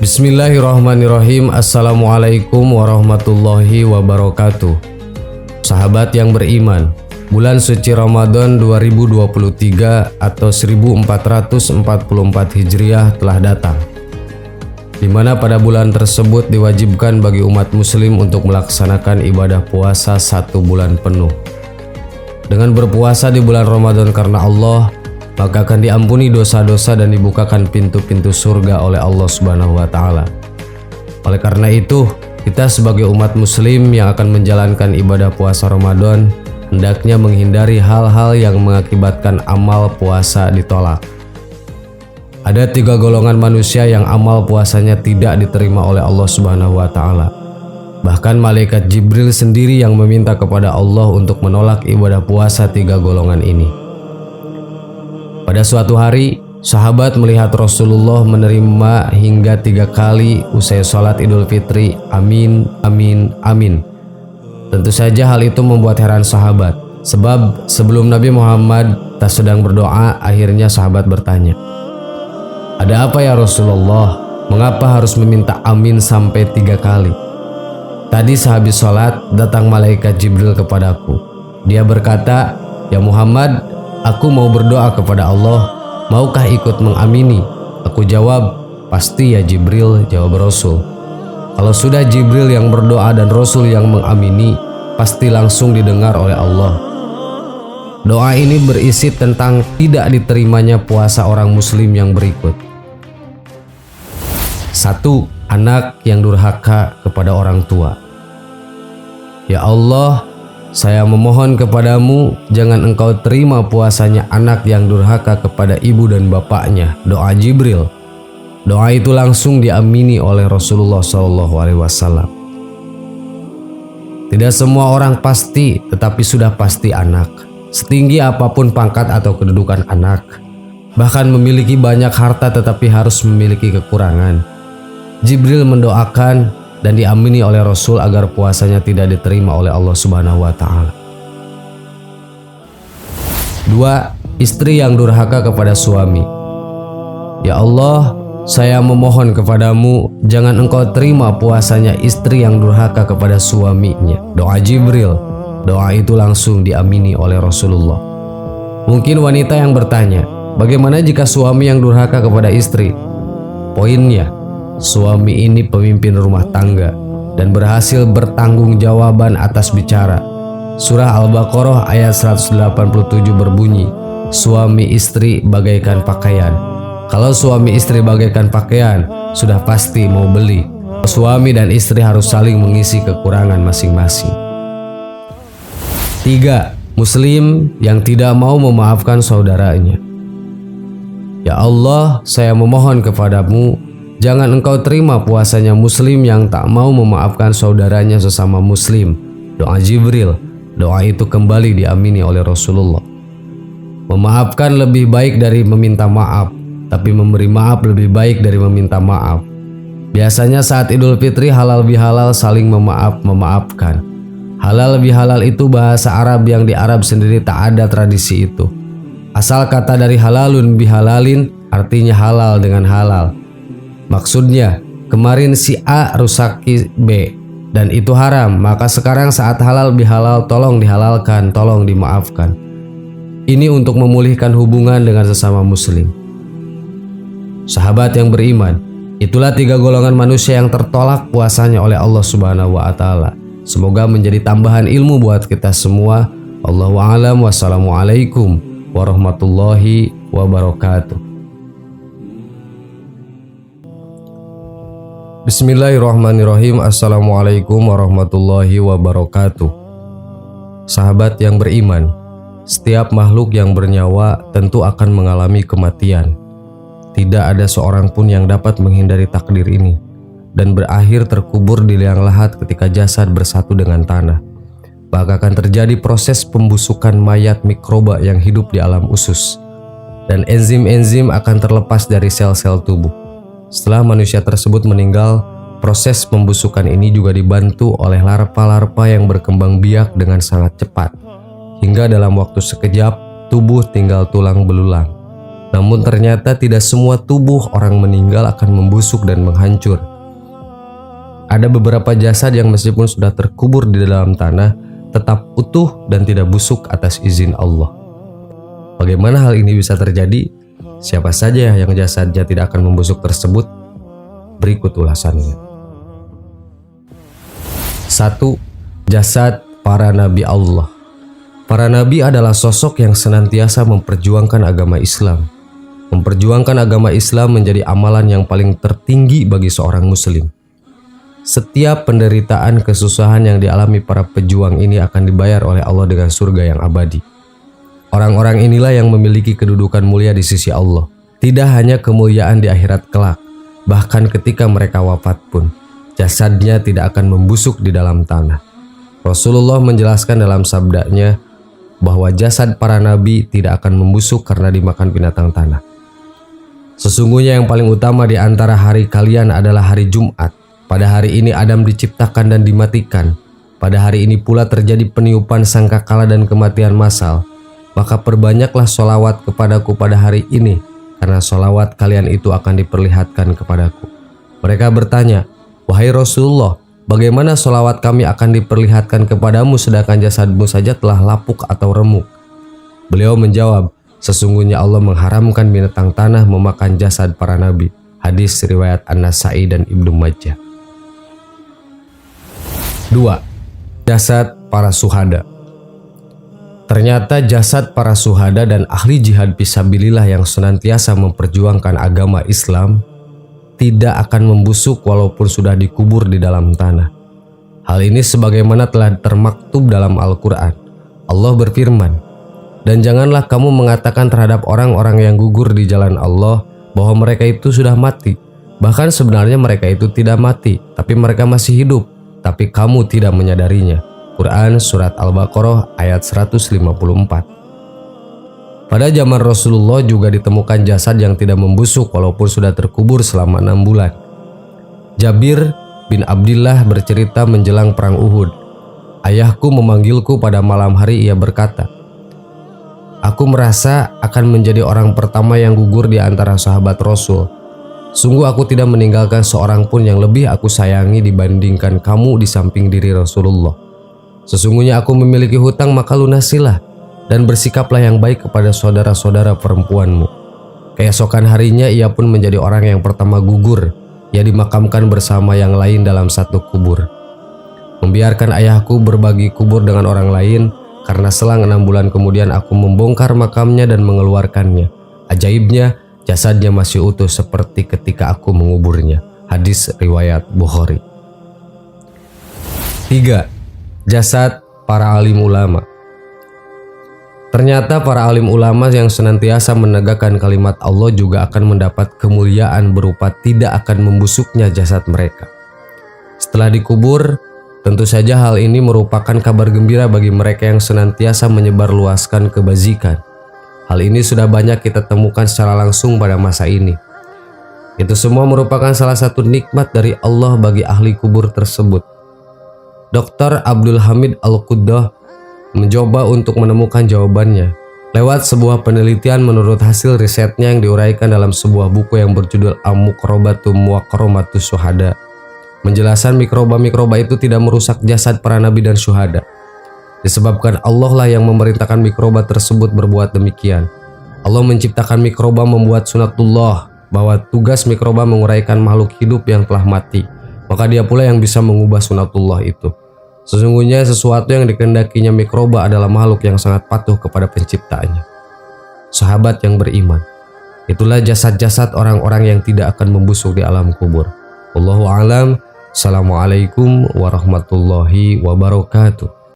Bismillahirrahmanirrahim. Assalamualaikum warahmatullahi wabarakatuh. Sahabat yang beriman, bulan suci Ramadan 2023 atau 1444 Hijriah telah datang, di mana pada bulan tersebut diwajibkan bagi umat muslim untuk melaksanakan ibadah puasa 1 bulan penuh. Dengan berpuasa di bulan Ramadan karena Allah, maka akan diampuni dosa-dosa dan dibukakan pintu-pintu surga oleh Allah Subhanahu wa Ta'ala. Oleh karena itu, kita sebagai umat muslim yang akan menjalankan ibadah puasa Ramadan hendaknya menghindari hal-hal yang mengakibatkan amal puasa ditolak. Ada 3 golongan manusia yang amal puasanya tidak diterima oleh Allah Subhanahu wa Ta'ala. Bahkan malaikat Jibril sendiri yang meminta kepada Allah untuk menolak ibadah puasa 3 golongan ini. Pada suatu hari, sahabat melihat Rasulullah menerima hingga 3 kali usai sholat Idul Fitri, amin, amin, amin. Tentu saja hal itu membuat heran sahabat, sebab sebelum Nabi Muhammad tak sedang berdoa, akhirnya sahabat bertanya, "Ada apa ya Rasulullah? Mengapa harus meminta amin sampai 3 kali?" Tadi sehabis sholat, datang malaikat Jibril kepadaku. Dia berkata, "Ya Muhammad, aku mau berdoa kepada Allah, maukah ikut mengamini?" Aku jawab, "Pasti ya Jibril," jawab Rasul. Kalau sudah Jibril yang berdoa dan Rasul yang mengamini, pasti langsung didengar oleh Allah. Doa ini berisi tentang tidak diterimanya puasa orang muslim yang berikut. 1. Anak yang durhaka kepada orang tua. Ya Allah, saya memohon kepadamu, jangan engkau terima puasanya anak yang durhaka kepada ibu dan bapaknya. Doa Jibril. Doa itu langsung diamini oleh Rasulullah SAW. Tidak semua orang pasti, tetapi sudah pasti anak. Setinggi apapun pangkat atau kedudukan anak, bahkan memiliki banyak harta tetapi harus memiliki kekurangan. Jibril mendoakan dan diamini oleh Rasul agar puasanya tidak diterima oleh Allah Subhanahu wa Ta'ala. 2. Istri yang durhaka kepada suami. Ya Allah, saya memohon kepadamu, jangan engkau terima puasanya istri yang durhaka kepada suaminya. Doa Jibril. Doa itu langsung diamini oleh Rasulullah. Mungkin wanita yang bertanya, bagaimana jika suami yang durhaka kepada istri? Poinnya, suami ini pemimpin rumah tangga dan berhasil bertanggung jawaban atas bicara. Surah Al-Baqarah ayat 187 berbunyi, suami istri bagaikan pakaian. Kalau suami istri bagaikan pakaian, sudah pasti mau beli. Suami dan istri harus saling mengisi kekurangan masing-masing. 3. Muslim yang tidak mau memaafkan saudaranya. Ya Allah, saya memohon kepadamu, jangan engkau terima puasanya muslim yang tak mau memaafkan saudaranya sesama muslim. Doa Jibril. Doa itu kembali diamini oleh Rasulullah. Memaafkan lebih baik dari meminta maaf, tapi memberi maaf lebih baik dari meminta maaf. Biasanya saat Idul Fitri halal bihalal saling memaafkan. Halal bihalal itu bahasa Arab yang di Arab sendiri tak ada tradisi itu. Asal kata dari halalun bihalalin artinya halal dengan halal. Maksudnya, kemarin si A rusaki B dan itu haram, maka sekarang saat halal bihalal tolong dihalalkan, tolong dimaafkan. Ini untuk memulihkan hubungan dengan sesama muslim. Sahabat yang beriman, itulah 3 golongan manusia yang tertolak puasanya oleh Allah Subhanahu wa Ta'ala. Semoga menjadi tambahan ilmu buat kita semua. Allahu a'lam. Wassalamualaikum warahmatullahi wabarakatuh. Bismillahirrahmanirrahim. Assalamualaikum warahmatullahi wabarakatuh. Sahabat yang beriman, setiap makhluk yang bernyawa tentu akan mengalami kematian. Tidak ada seorang pun yang dapat menghindari takdir ini dan berakhir terkubur di liang lahat ketika jasad bersatu dengan tanah. Maka akan terjadi proses pembusukan mayat mikroba yang hidup di alam usus, dan enzim-enzim akan terlepas dari sel-sel tubuh. Setelah manusia tersebut meninggal, proses pembusukan ini juga dibantu oleh larva-larva yang berkembang biak dengan sangat cepat, hingga dalam waktu sekejap tubuh tinggal tulang belulang. Namun ternyata tidak semua tubuh orang meninggal akan membusuk dan menghancur. Ada beberapa jasad yang meskipun sudah terkubur di dalam tanah, tetap utuh dan tidak busuk atas izin Allah. Bagaimana hal ini bisa terjadi? Siapa saja yang jasadnya tidak akan membusuk tersebut? Berikut ulasannya. 1. Jasad para nabi Allah. Para nabi adalah sosok yang senantiasa memperjuangkan agama Islam. Memperjuangkan agama Islam menjadi amalan yang paling tertinggi bagi seorang muslim. Setiap penderitaan kesusahan yang dialami para pejuang ini akan dibayar oleh Allah dengan surga yang abadi. Orang-orang inilah yang memiliki kedudukan mulia di sisi Allah. Tidak hanya kemuliaan di akhirat kelak, bahkan ketika mereka wafat pun, jasadnya tidak akan membusuk di dalam tanah. Rasulullah menjelaskan dalam sabdanya bahwa jasad para nabi tidak akan membusuk karena dimakan binatang tanah. Sesungguhnya yang paling utama di antara hari kalian adalah hari Jumat. Pada hari ini Adam diciptakan dan dimatikan. Pada hari ini pula terjadi peniupan sangkakala dan kematian massal. Maka perbanyaklah sholawat kepadaku pada hari ini, karena sholawat kalian itu akan diperlihatkan kepadaku. Mereka bertanya, wahai Rasulullah, bagaimana sholawat kami akan diperlihatkan kepadamu sedangkan jasadmu saja telah lapuk atau remuk? Beliau menjawab, sesungguhnya Allah mengharamkan binatang tanah memakan jasad para nabi. Hadis riwayat An-Nasa'i dan Ibnu Majah. 2. Jasad para syuhada. Ternyata jasad para syuhada dan ahli jihad fisabilillah yang senantiasa memperjuangkan agama Islam tidak akan membusuk walaupun sudah dikubur di dalam tanah. Hal ini sebagaimana telah termaktub dalam Al-Quran. Allah berfirman, dan janganlah kamu mengatakan terhadap orang-orang yang gugur di jalan Allah bahwa mereka itu sudah mati. Bahkan sebenarnya mereka itu tidak mati, tapi mereka masih hidup, tapi kamu tidak menyadarinya. Quran Surat Al-Baqarah ayat 154. Pada zaman Rasulullah juga ditemukan jasad yang tidak membusuk walaupun sudah terkubur selama 6 bulan. Jabir bin Abdillah bercerita menjelang perang Uhud. Ayahku memanggilku pada malam hari, ia berkata, aku merasa akan menjadi orang pertama yang gugur di antara sahabat Rasul. Sungguh aku tidak meninggalkan seorang pun yang lebih aku sayangi dibandingkan kamu di samping diri Rasulullah. Sesungguhnya aku memiliki hutang, maka lunasilah dan bersikaplah yang baik kepada saudara-saudara perempuanmu. Keesokan harinya ia pun menjadi orang yang pertama gugur. Ia dimakamkan bersama yang lain dalam satu kubur. Membiarkan ayahku berbagi kubur dengan orang lain, karena selang 6 bulan kemudian aku membongkar makamnya dan mengeluarkannya. Ajaibnya, jasadnya masih utuh seperti ketika aku menguburnya. Hadis riwayat Bukhari. 3. Jasad para alim ulama. Ternyata para alim ulama yang senantiasa menegakkan kalimat Allah juga akan mendapat kemuliaan berupa tidak akan membusuknya jasad mereka. Setelah dikubur, tentu saja hal ini merupakan kabar gembira bagi mereka yang senantiasa menyebarluaskan kebajikan. Hal ini sudah banyak kita temukan secara langsung pada masa ini. Itu semua merupakan salah satu nikmat dari Allah bagi ahli kubur tersebut. Dr. Abdul Hamid Al-Quddah mencoba untuk menemukan jawabannya lewat sebuah penelitian menurut hasil risetnya yang diuraikan dalam sebuah buku yang berjudul Al-Muqarrabatum wa Karomatus Syuhada. Penjelasan mikroba-mikroba itu tidak merusak jasad para nabi dan syuhada. Disebabkan Allah lah yang memerintahkan mikroba tersebut berbuat demikian. Allah menciptakan mikroba membuat sunatullah, bahwa tugas mikroba menguraikan makhluk hidup yang telah mati. Maka dia pula yang bisa mengubah sunatullah itu. Sesungguhnya sesuatu yang dikehendakinya mikroba adalah makhluk yang sangat patuh kepada penciptaannya. Sahabat yang beriman, itulah jasad-jasad orang-orang yang tidak akan membusuk di alam kubur. Wallahu a'lam. Assalamualaikum warahmatullahi wabarakatuh.